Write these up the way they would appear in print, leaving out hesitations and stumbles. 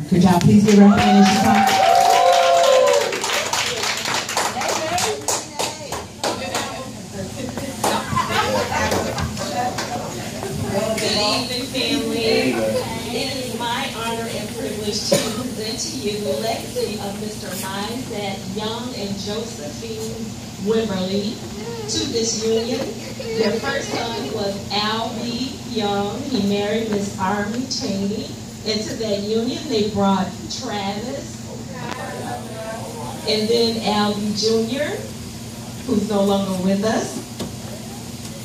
Could y'all please give her a hand as she comes? Good evening, family. It is my honor and privilege to present to you the legacy of Mr. Mindset Young and Josephine Wimberly. To this union, their first son was Al B. Young. He married Miss Army Cheney. Into that union, they brought Travis, and then Al B. Jr., who's no longer with us.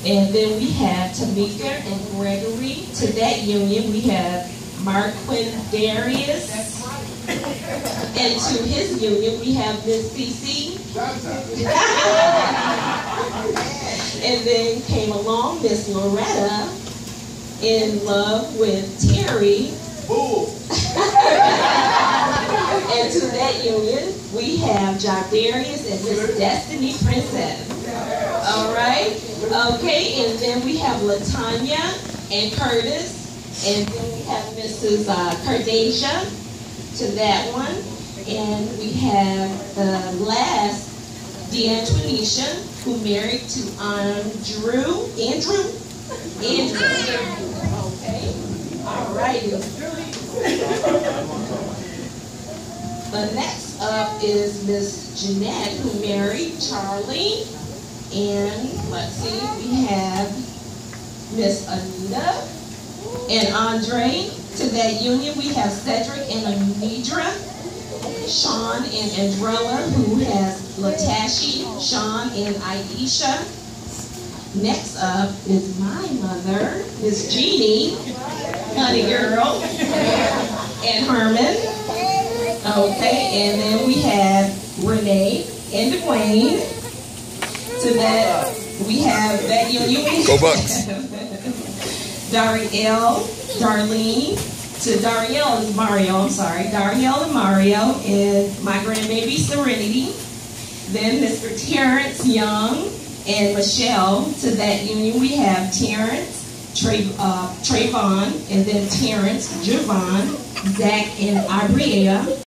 And then we have Tamika and Gregory. To that union, we have Marquin Darius. And to his union, we have Miss CC. And then came along Miss Loretta in love with Terry. And to that union, we have Jardarius and Miss Destiny Princess. All right? Okay, and then we have Latanya and Curtis. And then we have Mrs. Cardasia to that one. And we have the last, DeAntoinisha, who married to Andrew. Okay. All righty. The next up is Miss Jeanette, who married Charlie. And let's see, we have Miss Anita and Andre. To that union, we have Cedric and Anidra, Sean and Andrella, who has Latashi, Sean and Aisha. Next up is my mother, Miss Jeannie, honey girl, and Herman. Okay, and then we have Renee and Dwayne. To that, we have that union. Go Bucks. Darlene. To Darielle is Mario, I'm sorry. Darielle and Mario, and my grandbaby Serenity. Then Mr. Terrence Young and Michelle. To that union, we have Terrence, Trayvon, and then Terrence, Javon, Zach, and Ibrea.